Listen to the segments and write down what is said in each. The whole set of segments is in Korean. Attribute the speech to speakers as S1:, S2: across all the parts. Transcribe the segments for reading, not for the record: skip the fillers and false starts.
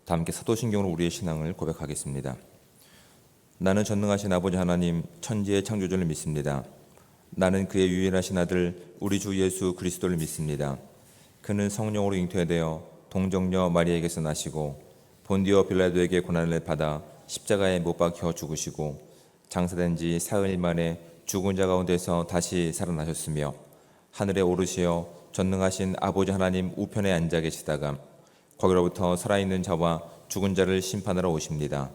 S1: 다 함께 사도신경으로 우리의 신앙을 고백하겠습니다. 나는 전능하신 아버지 하나님 천지의 창조주를 믿습니다. 나는 그의 유일하신 아들 우리 주 예수 그리스도를 믿습니다. 그는 성령으로 잉태되어 동정녀 마리아에게서 나시고 본디오 빌라도에게 고난을 받아 십자가에 못 박혀 죽으시고 장사된 지 사흘 만에 죽은 자 가운데서 다시 살아나셨으며 하늘에 오르시어 전능하신 아버지 하나님 우편에 앉아 계시다가 거기로부터 살아있는 자와 죽은 자를 심판하러 오십니다.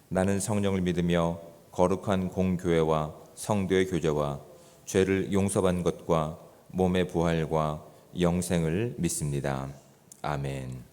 S1: 나는 성령을 믿으며 거룩한 공교회와 성도의 교제와 죄를 용서받는 것과 몸의 부활과 영생을 믿습니다. 아멘.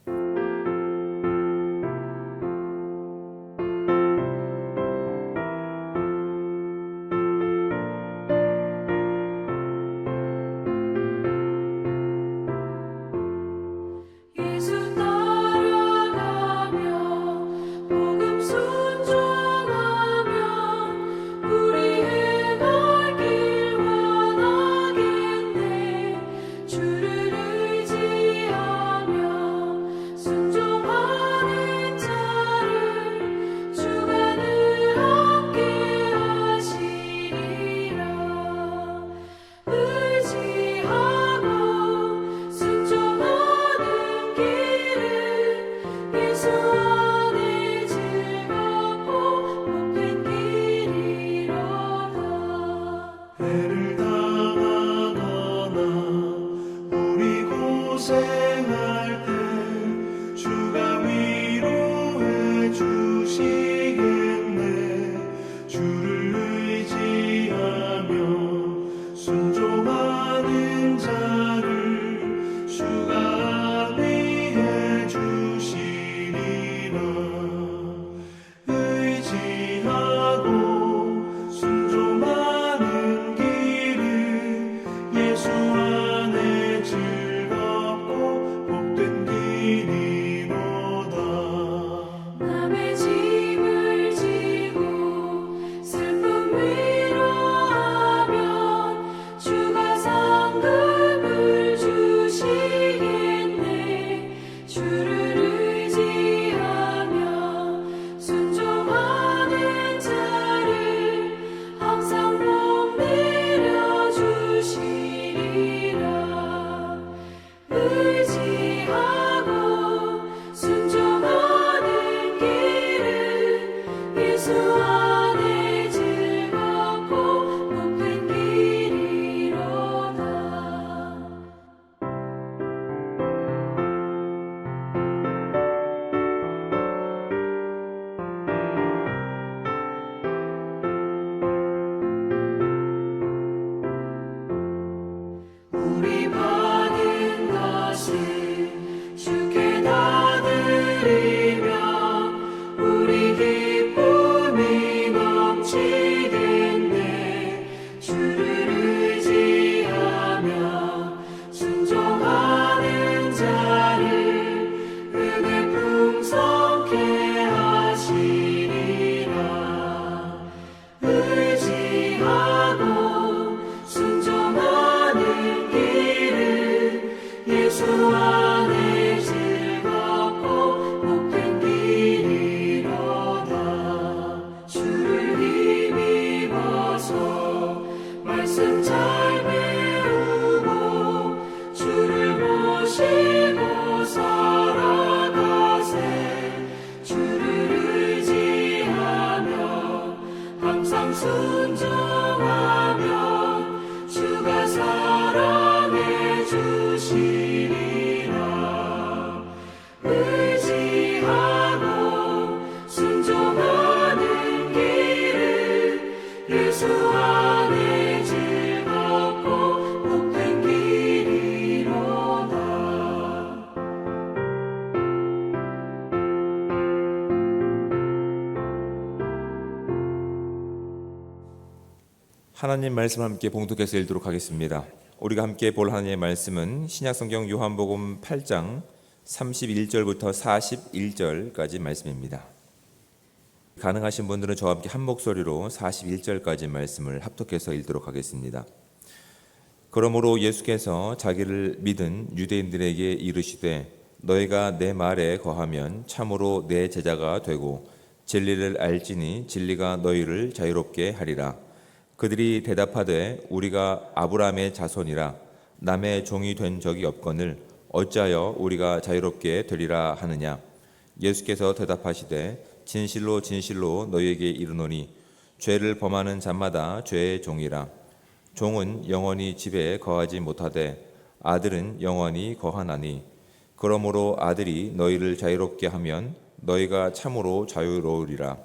S1: 하나님 말씀 함께 봉독해서 읽도록 하겠습니다. 우리가 함께 볼 하나님의 말씀은 신약성경 요한복음 8장 31절부터 41절까지 말씀입니다. 가능하신 분들은 저와 함께 한 목소리로 41절까지 말씀을 합독해서 읽도록 하겠습니다. 그러므로 예수께서 자기를 믿은 유대인들에게 이르시되 너희가 내 말에 거하면 참으로 내 제자가 되고 진리를 알지니 진리가 너희를 자유롭게 하리라. 그들이 대답하되 우리가 아브라함의 자손이라 남의 종이 된 적이 없거늘 어찌하여 우리가 자유롭게 되리라 하느냐. 예수께서 대답하시되 진실로 진실로 너희에게 이르노니 죄를 범하는 자마다 죄의 종이라. 종은 영원히 집에 거하지 못하되 아들은 영원히 거하나니 그러므로 아들이 너희를 자유롭게 하면 너희가 참으로 자유로우리라.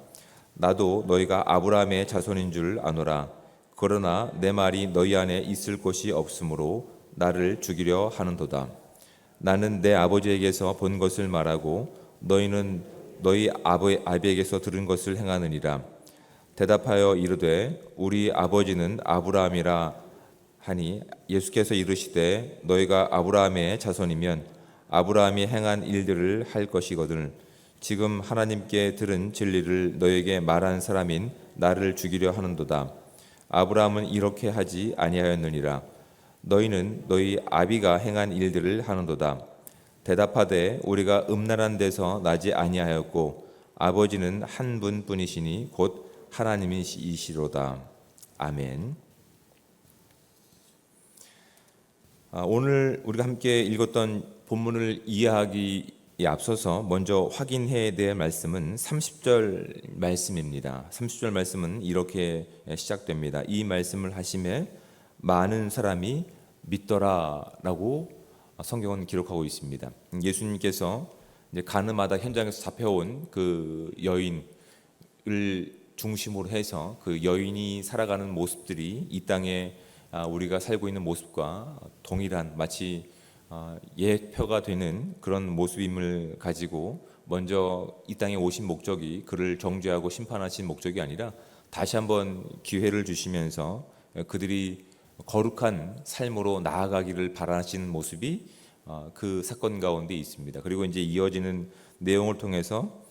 S1: 나도 너희가 아브라함의 자손인 줄 아노라. 그러나 내 말이 너희 안에 있을 곳이 없으므로 나를 죽이려 하는도다. 나는 내 아버지에게서 본 것을 말하고 너희는 너희 아비에게서 들은 것을 행하느니라. 대답하여 이르되 우리 아버지는 아브라함이라 하니 예수께서 이르시되 너희가 아브라함의 자손이면 아브라함이 행한 일들을 할 것이거든 지금 하나님께 들은 진리를 너희에게 말한 사람인 나를 죽이려 하는도다. 아브라함은 이렇게 하지 아니하였느니라. 너희는 너희 아비가 행한 일들을 하는도다. 대답하되 우리가 음란한 데서 나지 아니하였고 아버지는 한 분뿐이시니 곧 하나님이시로다. 아멘. 오늘 우리가 함께 읽었던 본문을 이해하기에 앞서서 먼저 확인해야 될 말씀은 30절 말씀입니다. 30절 말씀은 이렇게 시작됩니다. 이 말씀을 하심에 많은 사람이 믿더라라고 성경은 기록하고 있습니다. 예수님께서 이제 가늠하다 현장에서 잡혀온 그 여인을 중심으로 해서 그 여인이 살아가는 모습들이 이 땅에 우리가 살고 있는 모습과 동일한 마치 예표가 되는 그런 모습임을 가지고 먼저 이 땅에 오신 목적이 그를 정죄하고 심판하신 목적이 아니라 다시 한번 기회를 주시면서 그들이 거룩한 삶으로 나아가기를 바라시는 모습이 그 사건 가운데 있습니다. 그리고 이제 이어지는 내용을 통해서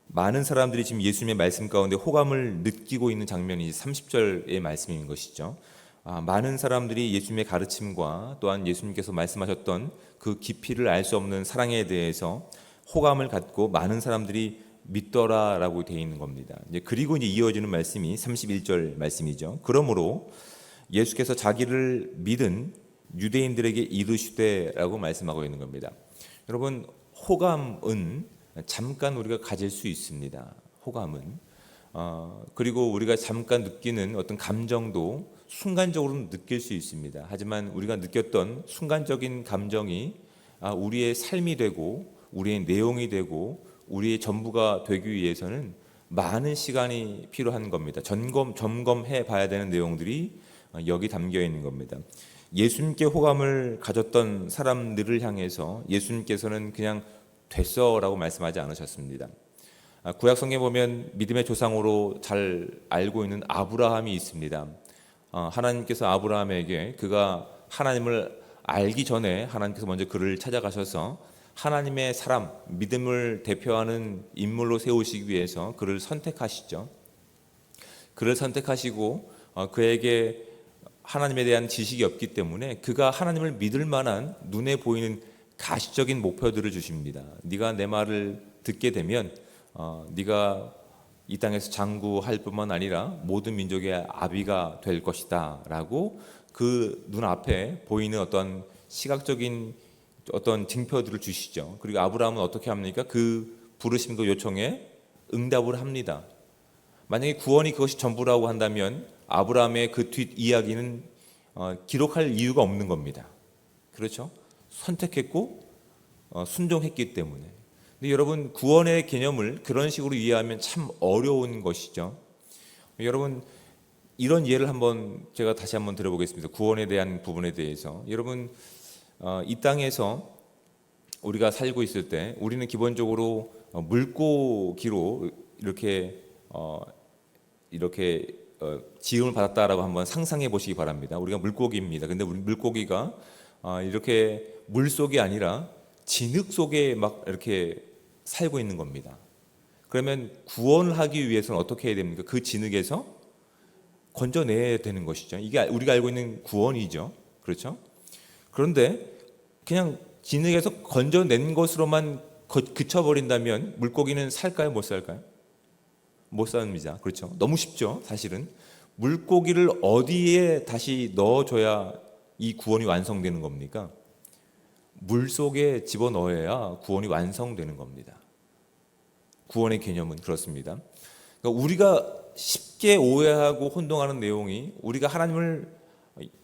S1: 많은 사람들이 지금 예수님의 말씀 가운데 호감을 느끼고 있는 장면이 30절의 말씀인 것이죠. 많은 사람들이 예수님의 가르침과 또한 예수님께서 말씀하셨던 그 깊이를 알 수 없는 사랑에 대해서 호감을 갖고 많은 사람들이 믿더라라고 되어 있는 겁니다. 그리고 이제 이어지는 말씀이 31절 말씀이죠. 그러므로 예수께서 자기를 믿은 유대인들에게 이르시되라고 말씀하고 있는 겁니다. 여러분, 호감은 잠깐 우리가 가질 수 있습니다. 호감은 그리고 우리가 잠깐 느끼는 어떤 감정도 순간적으로 느낄 수 있습니다. 하지만 우리가 느꼈던 순간적인 감정이 우리의 삶이 되고 우리의 내용이 되고 우리의 전부가 되기 위해서는 많은 시간이 필요한 겁니다. 점검해 봐야 되는 내용들이 여기 담겨 있는 겁니다. 예수님께 호감을 가졌던 사람들을 향해서 예수님께서는 그냥 됐어라고 말씀하지 않으셨습니다. 구약 성경에 보면 믿음의 조상으로 잘 알고 있는 아브라함이 있습니다. 하나님께서 아브라함에게 그가 하나님을 알기 전에 하나님께서 먼저 그를 찾아가셔서 하나님의 사람, 믿음을 대표하는 인물로 세우시기 위해서 그를 선택하시죠. 그를 선택하시고 그에게 하나님에 대한 지식이 없기 때문에 그가 하나님을 믿을 만한 눈에 보이는 가시적인 목표들을 주십니다. 네가 내 말을 듣게 되면 네가 이 땅에서 장구할 뿐만 아니라 모든 민족의 아비가 될 것이다 라고 그 눈앞에 보이는 어떤 시각적인 어떤 징표들을 주시죠. 그리고 아브라함은 어떻게 합니까? 그 부르심과 요청에 응답을 합니다. 만약에 구원이 그것이 전부라고 한다면 아브라함의 그 뒷 이야기는 기록할 이유가 없는 겁니다. 그렇죠? 선택했고 순종했기 때문에. 근데 여러분, 구원의 개념을 그런 식으로 이해하면 참 어려운 것이죠. 여러분, 이런 예를 제가 다시 한번 들어보겠습니다. 구원에 대한 부분에 대해서. 여러분, 이 땅에서 우리가 살고 있을 때 우리는 기본적으로 물고기로 이렇게 지음을 받았다라고 한번 상상해 보시기 바랍니다. 우리가 물고기입니다. 근데 우리 물고기가 이렇게 물 속이 아니라 진흙 속에 막 이렇게 살고 있는 겁니다. 그러면 구원을 하기 위해서는 어떻게 해야 됩니까? 그 진흙에서 건져내야 되는 것이죠. 이게 우리가 알고 있는 구원이죠. 그렇죠? 그런데 그냥 진흙에서 건져낸 것으로만 그쳐버린다면 물고기는 살까요? 못 살까요? 못 삽니다. 그렇죠? 너무 쉽죠, 사실은. 물고기를 어디에 다시 넣어줘야 이 구원이 완성되는 겁니까? 물 속에 집어넣어야 구원이 완성되는 겁니다. 구원의 개념은 그렇습니다. 그러니까 우리가 쉽게 오해하고 혼동하는 내용이, 우리가 하나님을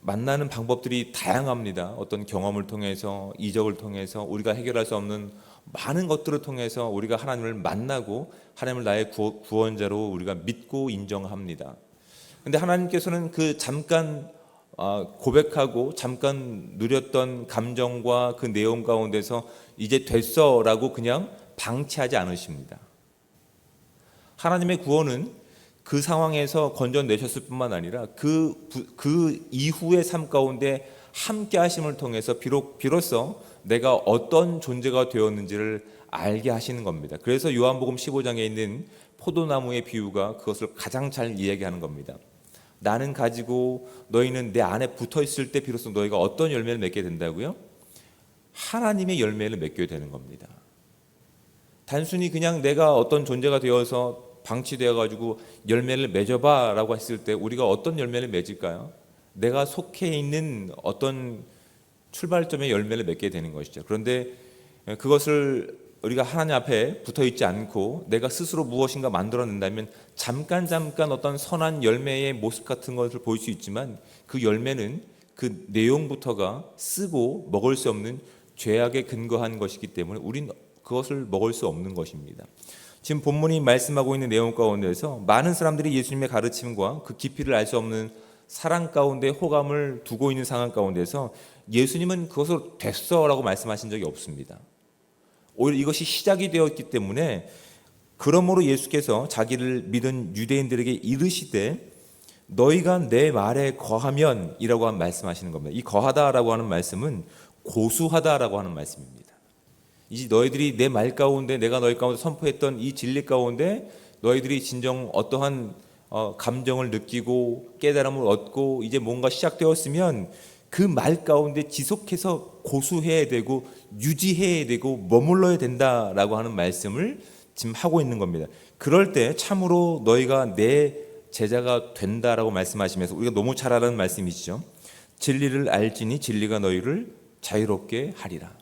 S1: 만나는 방법들이 다양합니다. 어떤 경험을 통해서, 이적을 통해서, 우리가 해결할 수 없는 많은 것들을 통해서 우리가 하나님을 만나고 하나님을 나의 구원자로 우리가 믿고 인정합니다. 근데 하나님께서는 그 잠깐 고백하고 잠깐 누렸던 감정과 그 내용 가운데서 이제 됐어라고 그냥 방치하지 않으십니다. 하나님의 구원은 그 상황에서 건져내셨을 뿐만 아니라 그 이후의 삶 가운데 함께 하심을 통해서 비로소 내가 어떤 존재가 되었는지를 알게 하시는 겁니다. 그래서 요한복음 15장에 있는 포도나무의 비유가 그것을 가장 잘 이야기하는 겁니다. 나는 가지고 너희는 내 안에 붙어 있을 때 비로소 너희가 어떤 열매를 맺게 된다고요? 하나님의 열매를 맺게 되는 겁니다. 단순히 그냥 내가 어떤 존재가 되어서 방치되어 가지고 열매를 맺어봐 라고 했을 때 우리가 어떤 열매를 맺을까요? 내가 속해 있는 어떤 출발점의 열매를 맺게 되는 것이죠. 그런데 그것을 우리가 하나님 앞에 붙어 있지 않고 내가 스스로 무엇인가 만들어낸다면 잠깐 어떤 선한 열매의 모습 같은 것을 보일 수 있지만 그 열매는 그 내용부터가 쓰고 먹을 수 없는 죄악에 근거한 것이기 때문에 우린 그것을 먹을 수 없는 것입니다. 지금 본문이 말씀하고 있는 내용 가운데서 많은 사람들이 예수님의 가르침과 그 깊이를 알 수 없는 사랑 가운데 호감을 두고 있는 상황 가운데서 예수님은 그것을 됐어라고 말씀하신 적이 없습니다. 오히려 이것이 시작이 되었기 때문에 그러므로 예수께서 자기를 믿은 유대인들에게 이르시되 너희가 내 말에 거하면 이라고 말씀하시는 겁니다. 이 거하다라고 하는 말씀은 고수하다라고 하는 말씀입니다. 이제 너희들이 내 말 가운데 내가 너희 가운데 선포했던 이 진리 가운데 너희들이 진정 어떠한 감정을 느끼고 깨달음을 얻고 이제 뭔가 시작되었으면 그 말 가운데 지속해서 고수해야 되고 유지해야 되고 머물러야 된다라고 하는 말씀을 지금 하고 있는 겁니다. 그럴 때 참으로 너희가 내 제자가 된다라고 말씀하시면서 우리가 너무 잘 아는 말씀이시죠. 진리를 알지니 진리가 너희를 자유롭게 하리라.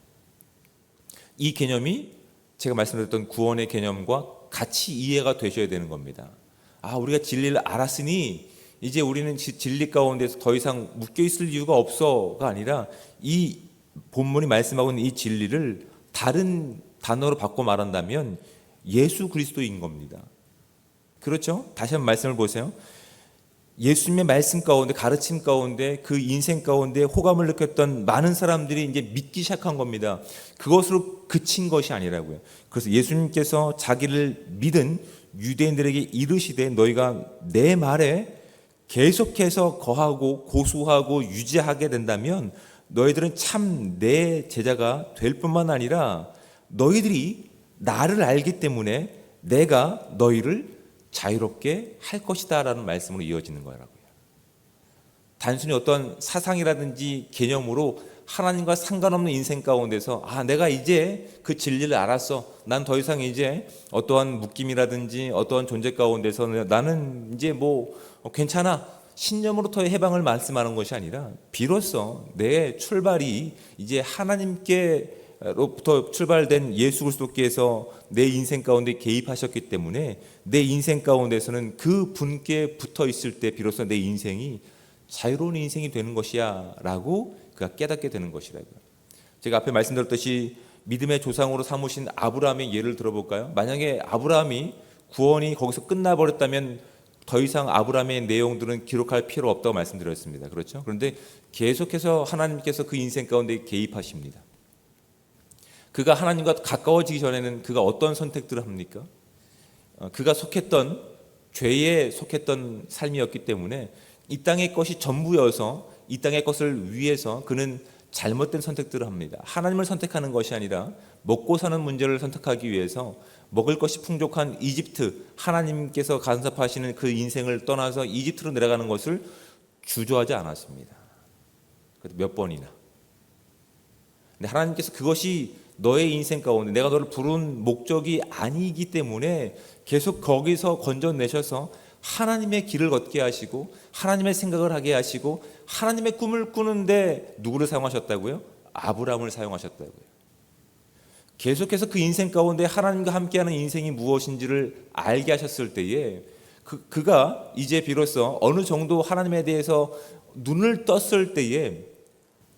S1: 이 개념이 제가 말씀드렸던 구원의 개념과 같이 이해가 되셔야 되는 겁니다. 우리가 진리를 알았으니 이제 우리는 진리 가운데서 더 이상 묶여 있을 이유가 없어가 아니라 이 본문이 말씀하고 있는 이 진리를 다른 단어로 바꿔 말한다면 예수 그리스도인 겁니다. 그렇죠? 다시 한번 말씀을 보세요. 예수님의 말씀 가운데, 가르침 가운데, 그 인생 가운데 호감을 느꼈던 많은 사람들이 이제 믿기 시작한 겁니다. 그것으로 그친 것이 아니라고요. 그래서 예수님께서 자기를 믿은 유대인들에게 이르시되 너희가 내 말에 계속해서 거하고 고수하고 유지하게 된다면 너희들은 참 내 제자가 될 뿐만 아니라 너희들이 나를 알기 때문에 내가 너희를 자유롭게 할 것이다 라는 말씀으로 이어지는 거라고요. 단순히 어떤 사상이라든지 개념으로 하나님과 상관없는 인생 가운데서 내가 이제 그 진리를 알았어. 난 더 이상 이제 어떠한 묶임이라든지 어떠한 존재 가운데서 나는 이제 괜찮아. 신념으로부터의 해방을 말씀하는 것이 아니라 비로소 내 출발이 이제 하나님께로부터 출발된 예수 그리스도께서 내 인생 가운데 개입하셨기 때문에 내 인생 가운데서는 그 분께 붙어 있을 때 비로소 내 인생이 자유로운 인생이 되는 것이야 라고 그가 깨닫게 되는 것이라고요. 제가 앞에 말씀드렸듯이 믿음의 조상으로 삼으신 아브라함의 예를 들어볼까요? 만약에 아브라함이 구원이 거기서 끝나버렸다면 더 이상 아브라함의 내용들은 기록할 필요 없다고 말씀드렸습니다. 그렇죠? 그런데 계속해서 하나님께서 그 인생 가운데 개입하십니다. 그가 하나님과 가까워지기 전에는 그가 어떤 선택들을 합니까? 그가 속했던 죄에 속했던 삶이었기 때문에 이 땅의 것이 전부여서 이 땅의 것을 위해서 그는 잘못된 선택들을 합니다. 하나님을 선택하는 것이 아니라 먹고 사는 문제를 선택하기 위해서 먹을 것이 풍족한 이집트, 하나님께서 간섭하시는 그 인생을 떠나서 이집트로 내려가는 것을 주저하지 않았습니다. 몇 번이나. 근데 하나님께서 그것이 너의 인생 가운데 내가 너를 부른 목적이 아니기 때문에 계속 거기서 건져내셔서 하나님의 길을 걷게 하시고 하나님의 생각을 하게 하시고 하나님의 꿈을 꾸는데 누구를 사용하셨다고요? 아브라함을 사용하셨다고요. 계속해서 그 인생 가운데 하나님과 함께하는 인생이 무엇인지를 알게 하셨을 때에 그가 이제 비로소 어느 정도 하나님에 대해서 눈을 떴을 때에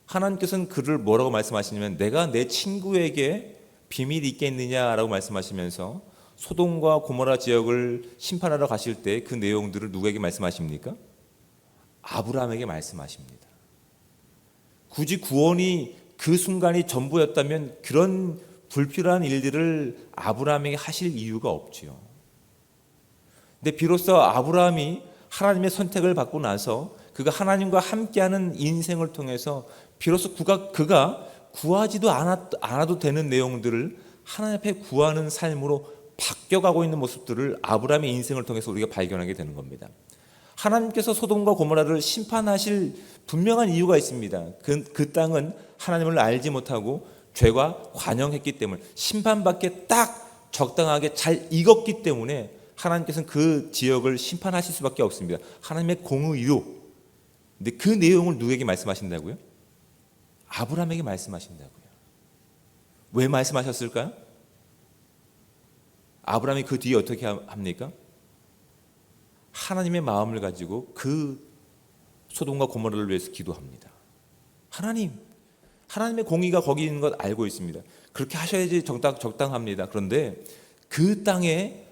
S1: 하나님께서는 그를 뭐라고 말씀하시냐면 내가 내 친구에게 비밀이 있겠느냐라고 말씀하시면서 소돔과 고모라 지역을 심판하러 가실 때 그 내용들을 누구에게 말씀하십니까? 아브라함에게 말씀하십니다. 굳이 구원이 그 순간이 전부였다면 그런 불필요한 일들을 아브라함에게 하실 이유가 없지요. 근데 비로소 아브라함이 하나님의 선택을 받고 나서 그가 하나님과 함께하는 인생을 통해서 비로소 그가 구하지도 않아도 되는 내용들을 하나님 앞에 구하는 삶으로 바뀌어가고 있는 모습들을 아브라함의 인생을 통해서 우리가 발견하게 되는 겁니다. 하나님께서 소돔과 고모라를 심판하실 분명한 이유가 있습니다. 그 땅은 하나님을 알지 못하고 죄가 관영했기 때문에 심판받기에 딱 적당하게 잘 익었기 때문에 하나님께서는 그 지역을 심판하실 수밖에 없습니다. 하나님의 공의로. 근데 그 내용을 누구에게 말씀하신다고요? 아브라함에게 말씀하신다고요. 왜 말씀하셨을까요? 아브라함이 그 뒤에 어떻게 합니까? 하나님의 가지고 그 소돔과 고모라를 위해서 기도합니다. 하나님의 공의가 거기 있는 것 알고 있습니다. 그렇게 하셔야지 적당합니다. 그런데 그 땅에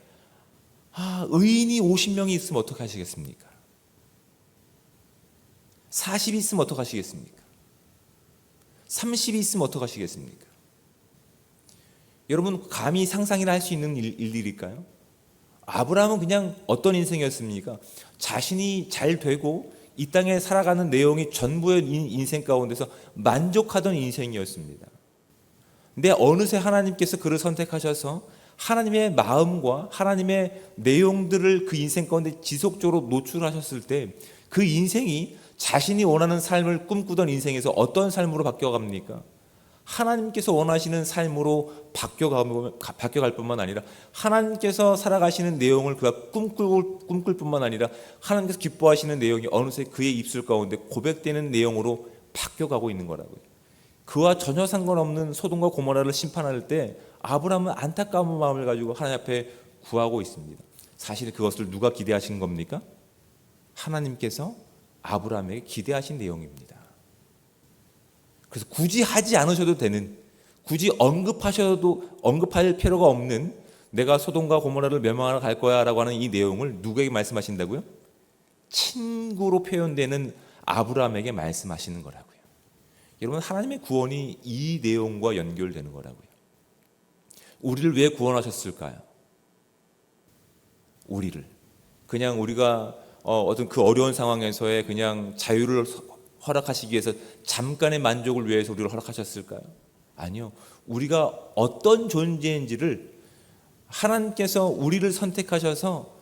S1: 의인이 50명이 있으면 어떻게 하시겠습니까? 40이 있으면 어떻게 하시겠습니까? 30이 있으면 어떻게 하시겠습니까? 여러분 감히 상상이나 할 수 있는 일일일까요? 아브라함은 그냥 어떤 인생이었습니까? 자신이 잘 되고 이 땅에 살아가는 내용이 전부의 인생 가운데서 만족하던 인생이었습니다. 근데 어느새 하나님께서 그를 선택하셔서 하나님의 마음과 하나님의 내용들을 그 인생 가운데 지속적으로 노출하셨을 때 그 인생이 자신이 원하는 삶을 꿈꾸던 인생에서 어떤 삶으로 바뀌어갑니까? 하나님께서 원하시는 삶으로 바뀌어갈 뿐만 아니라 하나님께서 살아가시는 내용을 그가 꿈꿀 뿐만 아니라 하나님께서 기뻐하시는 내용이 어느새 그의 입술 가운데 고백되는 내용으로 바뀌어가고 있는 거라고요. 그와 전혀 상관없는 소돔과 고모라를 심판할 때 아브라함은 안타까운 마음을 가지고 하나님 앞에 구하고 있습니다. 사실 그것을 누가 기대하신 겁니까? 하나님께서 아브라함에게 기대하신 내용입니다. 그래서 굳이 하지 않으셔도 되는, 굳이 언급할 필요가 없는 내가 소돔과 고모라를 멸망하러 갈 거야 라고 하는 이 내용을 누구에게 말씀하신다고요? 친구로 표현되는 아브라함에게 말씀하시는 거라고요. 여러분 하나님의 구원이 이 내용과 연결되는 거라고요. 우리를 왜 구원하셨을까요? 우리를 그냥 우리가 어떤 그 어려운 상황에서의 그냥 자유를 허락하시기 위해서 잠깐의 만족을 위해서 우리를 허락하셨을까요? 아니요. 우리가 어떤 존재인지를 하나님께서 우리를 선택하셔서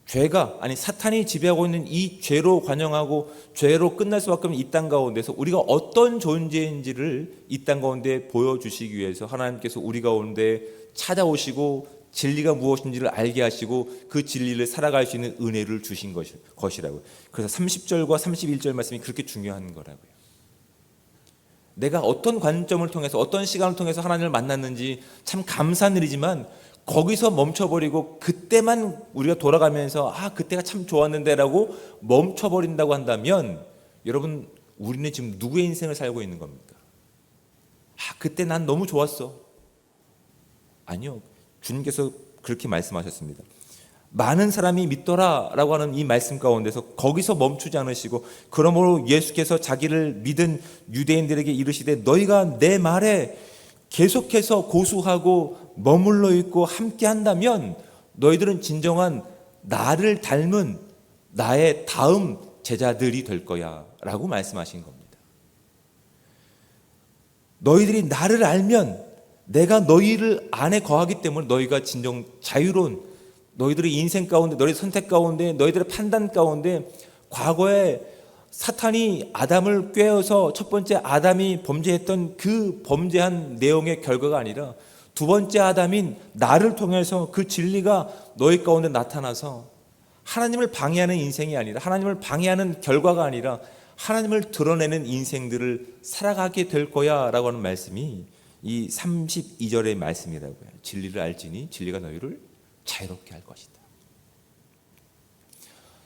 S1: 사탄이 지배하고 있는 이 죄로 관영하고 죄로 끝날 수밖에 없는 이 땅 가운데서 우리가 어떤 존재인지를 이 땅 가운데 보여주시기 위해서 하나님께서 우리 가운데 찾아오시고 진리가 무엇인지를 알게 하시고 그 진리를 살아갈 수 있는 은혜를 주신 것이라고요. 그래서 30절과 31절 말씀이 그렇게 중요한 거라고요. 내가 어떤 관점을 통해서 어떤 시간을 통해서 하나님을 만났는지 참 감사한 일이지만 거기서 멈춰버리고 그때만 우리가 돌아가면서 그때가 참 좋았는데 라고 멈춰버린다고 한다면 여러분 우리는 지금 누구의 인생을 살고 있는 겁니까? 그때 난 너무 좋았어. 아니요. 주님께서 그렇게 말씀하셨습니다. 많은 사람이 믿더라 라고 하는 이 말씀 가운데서 거기서 멈추지 않으시고 그러므로 예수께서 자기를 믿은 유대인들에게 이르시되 너희가 내 말에 계속해서 고수하고 머물러 있고 함께 한다면 너희들은 진정한 나를 닮은 나의 다음 제자들이 될 거야 라고 말씀하신 겁니다. 너희들이 나를 알면 내가 너희를 안에 거하기 때문에 너희가 진정 자유로운 너희들의 인생 가운데 너희의 선택 가운데 너희들의 판단 가운데 과거에 사탄이 아담을 꾀어서 첫 번째 아담이 범죄했던 그 범죄한 내용의 결과가 아니라 두 번째 아담인 나를 통해서 그 진리가 너희 가운데 나타나서 하나님을 방해하는 인생이 아니라, 하나님을 방해하는 결과가 아니라 하나님을 드러내는 인생들을 살아가게 될 거야 라고 하는 말씀이 이 32절의 말씀이라고요. 진리를 알지니 진리가 너희를 자유롭게 할 것이다.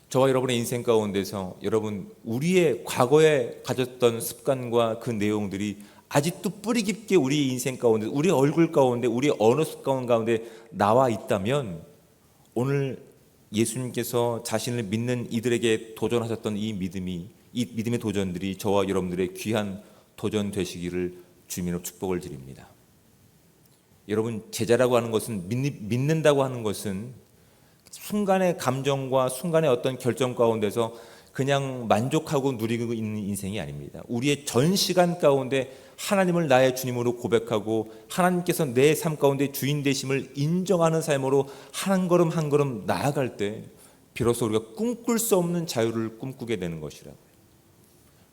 S1: 저와 여러분의 인생 가운데서 여러분 우리의 과거에 가졌던 습관과 그 내용들이 아직도 뿌리 깊게 우리 인생 가운데, 우리 얼굴 가운데, 우리 언어 습관 가운데 나와 있다면 오늘 예수님께서 자신을 믿는 이들에게 도전하셨던 이 믿음의 도전들이 저와 여러분들의 귀한 도전 되시기를 주님으로 축복을 드립니다. 여러분, 제자라고 하는 것은, 믿는다고 하는 것은 순간의 감정과 순간의 어떤 결정 가운데서 그냥 만족하고 누리고 있는 인생이 아닙니다. 우리의 전 시간 가운데 하나님을 나의 주님으로 고백하고 하나님께서 내 삶 가운데 주인 되심을 인정하는 삶으로 한 걸음 한 걸음 나아갈 때 비로소 우리가 꿈꿀 수 없는 자유를 꿈꾸게 되는 것이라고요.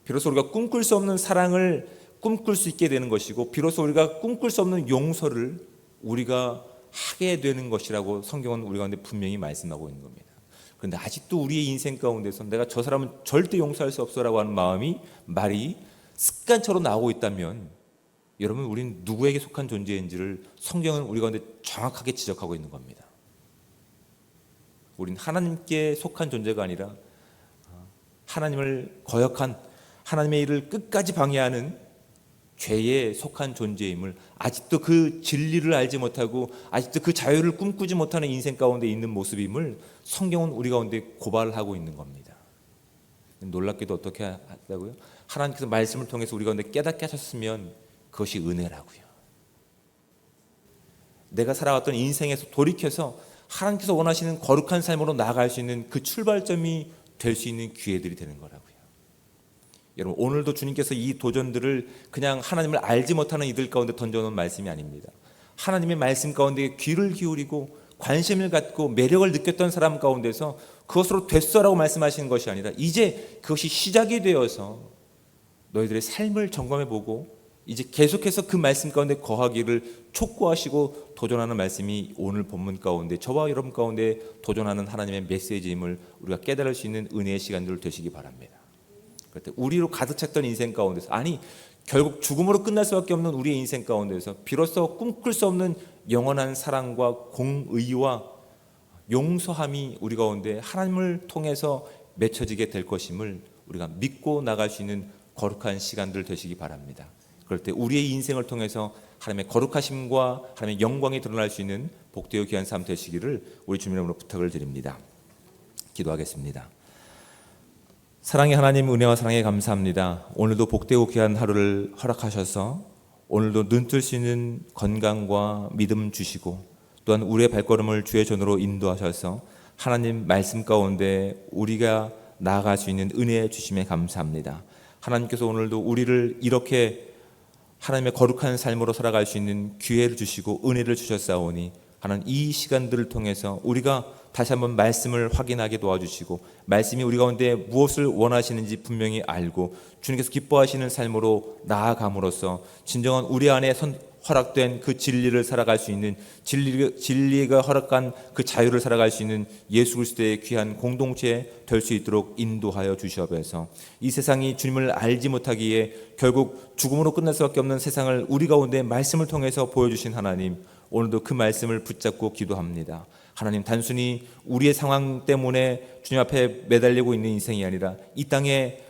S1: 비로소 우리가 꿈꿀 수 없는 사랑을 꿈꿀 수 있게 되는 것이고, 비로소 우리가 꿈꿀 수 없는 용서를 우리가 하게 되는 것이라고 성경은 우리 가운데 분명히 말씀하고 있는 겁니다. 그런데 아직도 우리의 인생 가운데서 내가 저 사람은 절대 용서할 수 없어라고 하는 말이 습관처럼 나오고 있다면 여러분, 우리는 누구에게 속한 존재인지를 성경은 우리 가운데 정확하게 지적하고 있는 겁니다. 우리는 하나님께 속한 존재가 아니라 하나님을 거역한, 하나님의 일을 끝까지 방해하는 죄에 속한 존재임을, 아직도 그 진리를 알지 못하고 아직도 그 자유를 꿈꾸지 못하는 인생 가운데 있는 모습임을 성경은 우리 가운데 고발을 하고 있는 겁니다. 놀랍게도 어떻게 하다고요? 하나님께서 말씀을 통해서 우리 가운데 깨닫게 하셨으면 그것이 은혜라고요. 내가 살아왔던 인생에서 돌이켜서 하나님께서 원하시는 거룩한 삶으로 나아갈 수 있는 그 출발점이 될 수 있는 기회들이 되는 거라고요. 여러분, 오늘도 주님께서 이 도전들을 그냥 하나님을 알지 못하는 이들 가운데 던져놓은 말씀이 아닙니다. 하나님의 말씀 가운데 귀를 기울이고 관심을 갖고 매력을 느꼈던 사람 가운데서 그것으로 됐어라고 말씀하시는 것이 아니라 이제 그것이 시작이 되어서 너희들의 삶을 점검해보고 이제 계속해서 그 말씀 가운데 거하기를 촉구하시고 도전하는 말씀이 오늘 본문 가운데 저와 여러분 가운데 도전하는 하나님의 메시지임을 우리가 깨달을 수 있는 은혜의 시간들 되시기 바랍니다. 그때 우리로 가득 찼던 인생 가운데서, 아니 결국 죽음으로 끝날 수밖에 없는 우리의 인생 가운데서 비로소 꿈꿀 수 없는 영원한 사랑과 공의와 용서함이 우리 가운데 하나님을 통해서 맺혀지게 될 것임을 우리가 믿고 나갈 수 있는 거룩한 시간들 되시기 바랍니다. 그럴 때 우리의 인생을 통해서 하나님의 거룩하심과 하나님의 영광이 드러날 수 있는 복되고 귀한 삶 되시기를 우리 주님 이름으로 부탁을 드립니다. 기도하겠습니다. 사랑의 하나님, 은혜와 사랑에 감사합니다. 오늘도 복되고 귀한 하루를 허락하셔서 오늘도 눈뜰 수 있는 건강과 믿음 주시고 또한 우리의 발걸음을 주의 전으로 인도하셔서 하나님 말씀 가운데 우리가 나아갈 수 있는 은혜 주심에 감사합니다. 하나님께서 오늘도 우리를 이렇게 하나님의 거룩한 삶으로 살아갈 수 있는 기회를 주시고 은혜를 주셨사오니 하나님, 이 시간들을 통해서 우리가 다시 한번 말씀을 확인하게 도와주시고 말씀이 우리 가운데 무엇을 원하시는지 분명히 알고 주님께서 기뻐하시는 삶으로 나아감으로써 진정한 우리 안에 허락된 그 진리를 살아갈 수 있는, 진리가 허락한 그 자유를 살아갈 수 있는 예수 그리스도의 귀한 공동체 될 수 있도록 인도하여 주시옵소서. 이 세상이 주님을 알지 못하기에 결국 죽음으로 끝날 수밖에 없는 세상을 우리 가운데 말씀을 통해서 보여주신 하나님, 오늘도 그 말씀을 붙잡고 기도합니다. 하나님, 단순히 우리의 상황 때문에 주님 앞에 매달리고 있는 인생이 아니라 이 땅에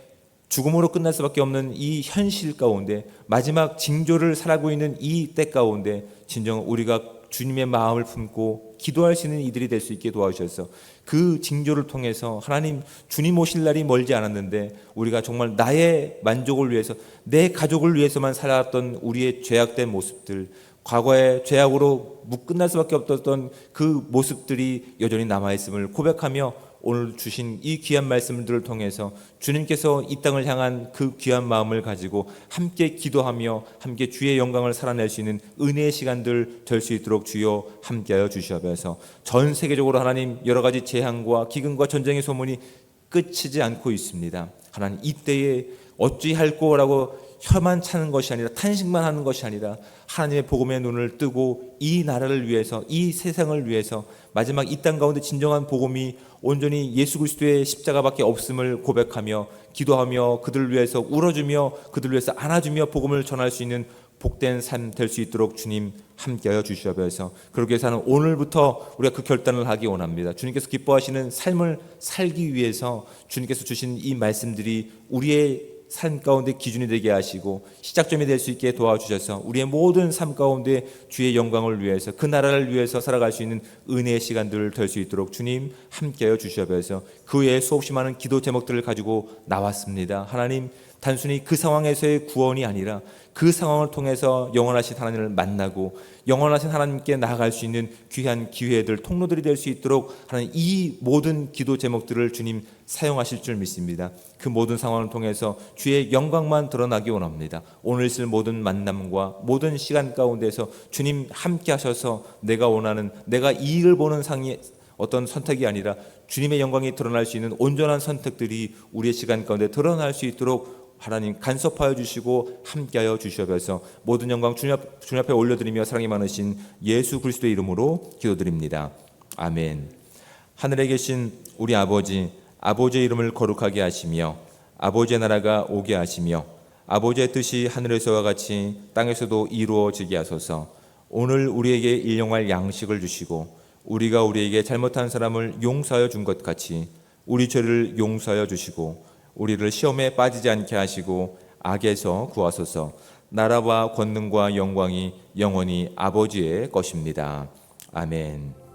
S1: 죽음으로 끝날 수밖에 없는 이 현실 가운데 마지막 징조를 살아가고 있는 이 때 가운데 진정 우리가 주님의 마음을 품고 기도할 수 있는 이들이 될 수 있게 도와주셔서 그 징조를 통해서 하나님, 주님 오실 날이 멀지 않았는데 우리가 정말 나의 만족을 위해서, 내 가족을 위해서만 살아왔던 우리의 죄악된 모습들, 과거의 죄악으로 끝날 수밖에 없었던 그 모습들이 여전히 남아있음을 고백하며 오늘 주신 이 귀한 말씀들을 통해서 주님께서 이 땅을 향한 그 귀한 마음을 가지고 함께 기도하며 함께 주의 영광을 살아낼 수 있는 은혜의 시간들 될 수 있도록 주여 함께하여 주시옵소서. 전 세계적으로 하나님, 여러 가지 재앙과 기근과 전쟁의 소문이 끝이지 않고 있습니다. 하나님, 이때에 어찌할꼬라고 혀만 차는 것이 아니라, 탄식만 하는 것이 아니라 하나님의 복음의 눈을 뜨고 이 나라를 위해서, 이 세상을 위해서, 마지막 이 땅 가운데 진정한 복음이 온전히 예수 그리스도의 십자가밖에 없음을 고백하며 기도하며 그들을 위해서 울어주며 그들을 위해서 안아주며 복음을 전할 수 있는 복된 삶 될 수 있도록 주님 함께하여 주시옵소서. 그러기 위해서는 오늘부터 우리가 그 결단을 하기 원합니다. 주님께서 기뻐하시는 삶을 살기 위해서 주님께서 주신 이 말씀들이 우리의 삶 가운데 기준이 되게 하시고 시작점이 될 수 있게 도와주셔서 우리의 모든 삶 가운데 주의 영광을 위해서, 그 나라를 위해서 살아갈 수 있는 은혜의 시간들 될 수 있도록 주님 함께하여 주시옵소서. 그 외에 수없이 많은 기도 제목들을 가지고 나왔습니다. 하나님, 단순히 그 상황에서의 구원이 아니라 그 상황을 통해서 영원하신 하나님을 만나고 영원하신 하나님께 나아갈 수 있는 귀한 기회들, 통로들이 될 수 있도록 하나님, 이 모든 기도 제목들을 주님 사용하실 줄 믿습니다. 그 모든 상황을 통해서 주의 영광만 드러나기 원합니다. 오늘 있을 모든 만남과 모든 시간 가운데서 주님 함께 하셔서 내가 원하는, 내가 이익을 보는 상이 어떤 선택이 아니라 주님의 영광이 드러날 수 있는 온전한 선택들이 우리의 시간 가운데 드러날 수 있도록 하나님 간섭하여 주시고 함께하여 주시옵소서. 모든 영광 주님 앞에 올려드리며 사랑이 많으신 예수 그리스도의 이름으로 기도드립니다. 아멘. 하늘에 계신 우리 아버지, 아버지의 이름을 거룩하게 하시며 아버지의 나라가 오게 하시며 아버지의 뜻이 하늘에서와 같이 땅에서도 이루어지게 하소서. 오늘 우리에게 일용할 양식을 주시고 우리가 우리에게 잘못한 사람을 용서하여 준 것 같이 우리 죄를 용서하여 주시고 우리를 시험에 빠지지 않게 하시고 악에서 구하소서. 나라와 권능과 영광이 영원히 아버지의 것입니다. 아멘.